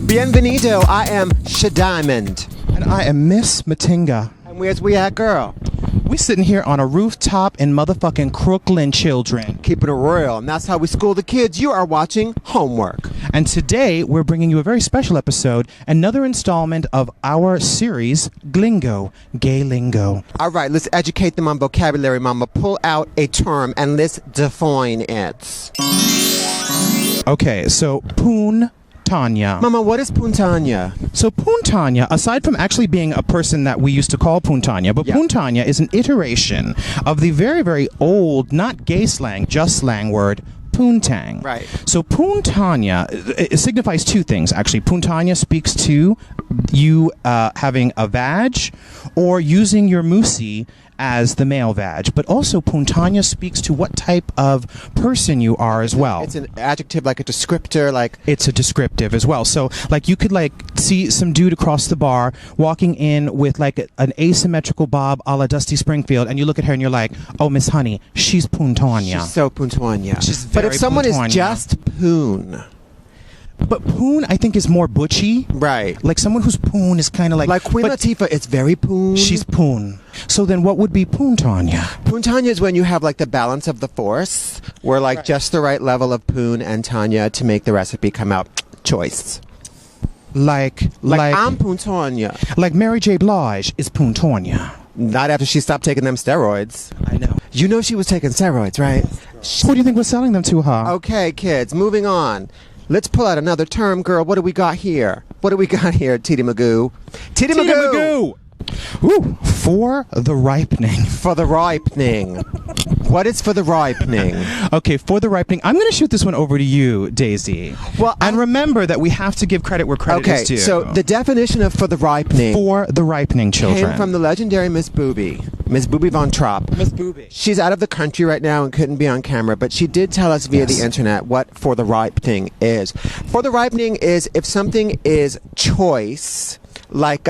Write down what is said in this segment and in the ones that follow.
Bienvenido, I am Diamond. And I am Miss Matinga. And where's we at, girl? We sitting here on a rooftop in motherfucking Crooklyn, children. Keeping it royal, and that's how we school the kids. You are watching Homework. And today, we're bringing you a very special episode, another installment of our series, Glingo, Gay Lingo. All right, let's educate them on vocabulary, mama. Pull out a term and let's define it. Okay, so Poon Tanya. Mama, what is Puntanya? So Puntanya, aside from actually being a person that we used to call Puntanya, but Puntanya is an iteration of the very, very old, not gay slang, just slang word, Poontang. Right. So Puntanya, it signifies two things, actually. Puntanya speaks to you having a vag or using your musi as the male vag, but also Puntanya speaks to what type of person you are as well. It's an adjective, like a descriptor, like... It's a descriptive as well. So, like, you could, like, see some dude across the bar walking in with, like, an asymmetrical bob a la Dusty Springfield, and you look at her and you're like, oh, Miss Honey, she's Puntanya. She's so Puntanya. She's very But if someone Puntanya. is just Poon... But Poon, I think, is more butchy. Right. Like, someone who's Poon is kind of like... Like Queen Latifah is very Poon. She's Poon. So then what would be Puntanya? Puntanya is when you have, like, the balance of the force, where, like, just the right level of Poon and Tanya to make the recipe come out choice. Like I'm Puntanya. Like Mary J. Blige is Puntanya. Not after she stopped taking them steroids. I know. You know she was taking steroids, right? Who do you think was selling them to her? Okay, kids, moving on. Let's pull out another term, girl. What do we got here? What do we got here, Titty Magoo? Titty Magoo! Ooh, for the ripening. For the ripening. What is for the ripening? Okay, for the ripening. I'm going to shoot this one over to you, Daisy. Well, and remember that we have to give credit where credit is due. Okay, so the definition of for the ripening... For the ripening, children. Came from the legendary Miss Booby. Miss Booby Von Trapp. Miss Booby. She's out of the country right now and couldn't be on camera, but she did tell us via the internet what for the ripening is. For the ripening is if something is choice, like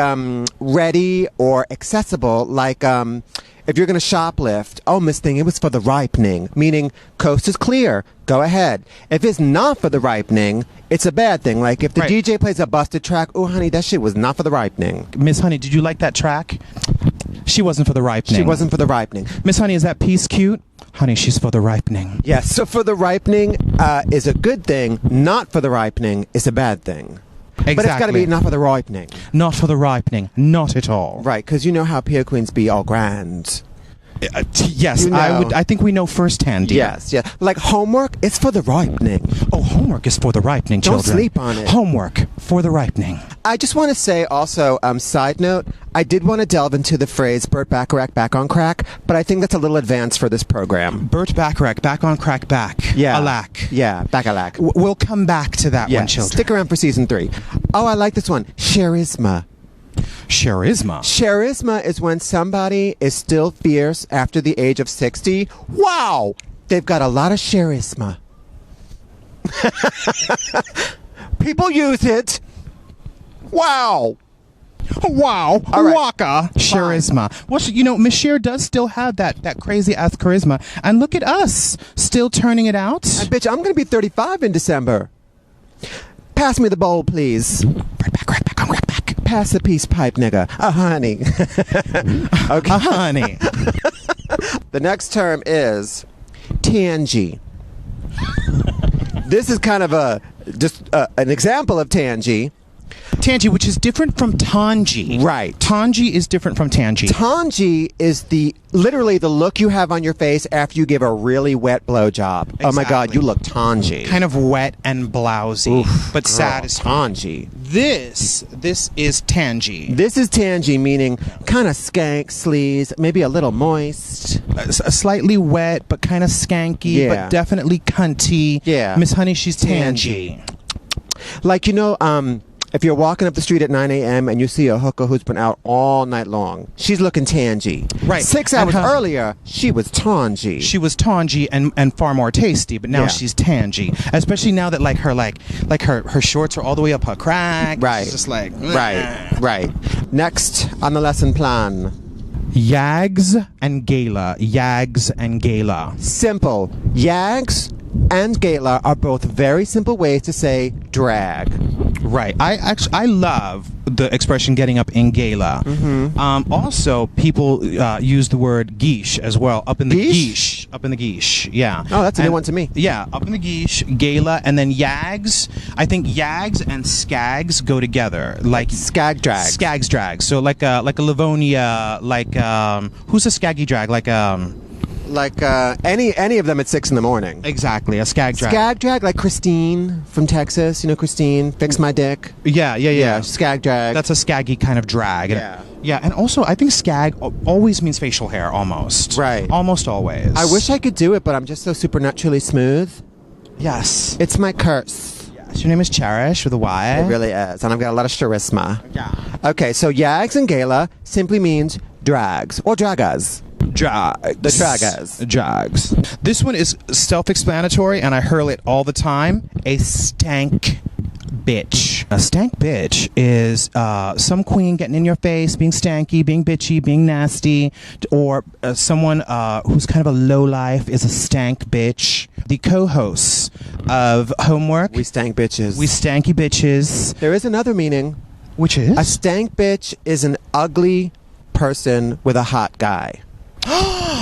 ready or accessible, like if you're going to shoplift, oh, Miss Thing, it was for the ripening, meaning coast is clear, go ahead. If it's not for the ripening, it's a bad thing. Like if the DJ plays a busted track, oh, honey, that shit was not for the ripening. Miss Honey, did you like that track? She wasn't for the ripening. She wasn't for the ripening. Miss Honey, is that piece cute? Honey, she's for the ripening. Yes, so for the ripening is a good thing, not for the ripening is a bad thing. Exactly. But it's got to be not for the ripening. Not for the ripening. Not at all. Right, because you know how Pierre Queens be all grand. Yes, You know. I think we know firsthand, dear. Yes, yeah. Like homework, it's for the ripening. Oh, homework is for the ripening, Don't children. sleep on it. Homework for the ripening. I just want to say also, side note, I did want to delve into the phrase Burt Bacharach back on crack, but I think that's a little advanced for this program. Burt Bacharach, back on crack back. Yeah. Alack. Yeah, back-alack. We'll come back to that one, children. Stick around for season 3. Oh, I like this one. Charisma. Charisma. Charisma is when somebody is still fierce after the age of 60. Wow! They've got a lot of charisma. People use it. Wow! Wow. All right. Waka. Charisma. Well, you know, Miss Cher does still have that crazy-ass charisma. And look at us, still turning it out. And bitch, I'm going to be 35 in December. Pass me the bowl, please. Right back, Pass the peace pipe, nigga. Honey. Okay. Honey. The next term is tangy. This is kind of an example of tangy. Tangy, which is different from tangy. Right. Tangy is different from tangy. Tangy is literally the look you have on your face after you give a really wet blowjob. Exactly. Oh my God, you look tangy. Kind of wet and blousy, but girl, satisfying. Tangy. This is tangy. This is tangy, meaning kind of skank, sleaze, maybe a little moist. Slightly wet, but kind of skanky, but definitely cunty. Yeah. Miss Honey, she's tangy. Like, you know, if you're walking up the street at 9 a.m. and you see a hooker who's been out all night long, she's looking tangy. Right. 6 hours earlier, she was tangy. She was tangy and far more tasty, but now she's tangy. Especially now that her shorts are all the way up her crack. Right. It's just like Right. Next on the lesson plan. Yags and gala. Yags and gala. Simple. Yags and gala are both very simple ways to say drag. Right. I love the expression "getting up in gala." Also, people use the word "geesh" as well. Up in the geesh. Up in the geesh. Yeah. Oh, that's a new one to me. Yeah. Up in the geesh, gala, and then yags. I think yags and skags go together. Like skag drag. Skags drag. So like a Livonia. Like who's a skaggy drag? Like any of them at 6 a.m. Exactly, a skag drag. Skag drag, like Christine from Texas. You know Christine, Fix My Dick. Yeah. Skag drag. That's a skaggy kind of drag. Yeah. Yeah, and also I think skag always means facial hair, almost. Right. Almost always. I wish I could do it, but I'm just so supernaturally smooth. Yes. It's my curse. Yes. Your name is Cherish with a Y. It really is, and I've got a lot of charisma. Yeah. Okay, so yags and gala simply means drags or dragas. Drags. The dragas. Drags. This one is self-explanatory, and I hurl it all the time. A stank bitch. A stank bitch is some queen getting in your face, being stanky, being bitchy, being nasty, or someone who's kind of a lowlife is a stank bitch. The co-hosts of HOMEWERQ. We stank bitches. We stanky bitches. There is another meaning. Which is? A stank bitch is an ugly person with a hot guy.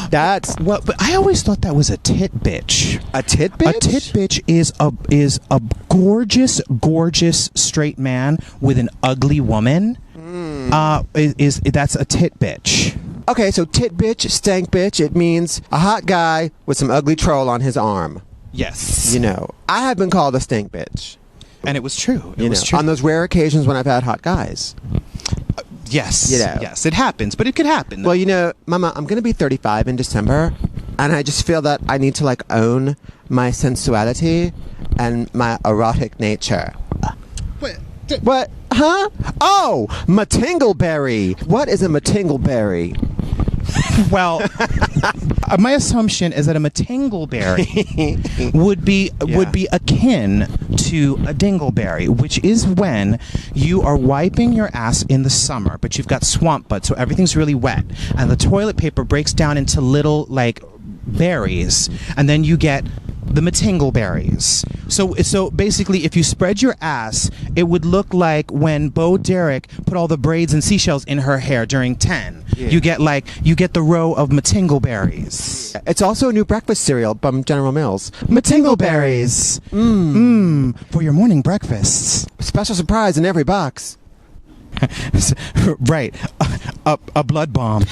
That's well, but I always thought that was a tit bitch. A tit bitch? A tit bitch is a gorgeous straight man with an ugly woman. That's a tit bitch. Okay, so tit bitch, stank bitch, it means a hot guy with some ugly troll on his arm. Yes. You know, I have been called a stink bitch. And it was true. It was true. On those rare occasions when I've had hot guys. Yes. You know. Yes, it happens, but it could happen. Well, you know, Mama, I'm going to be 35 in December, and I just feel that I need to, like, own my sensuality and my erotic nature. What? Huh? Oh, Matingleberry. What is a Matingleberry? Well, my assumption is that a Matingleberry would be akin to a dingleberry, which is when you are wiping your ass in the summer, but you've got swamp butt, so everything's really wet, and the toilet paper breaks down into little like berries, and then you get the Matingleberries. So basically, if you spread your ass, it would look like when Bo Derek put all the braids and seashells in her hair during 10. Yeah. You get the row of Matingleberries. It's also a new breakfast cereal from General Mills. Matingleberries. For your morning breakfasts. Special surprise in every box. Right. A blood bomb.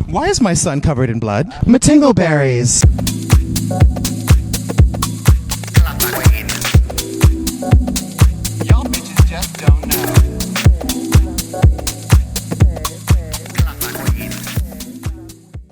Why is my son covered in blood? Matingleberries.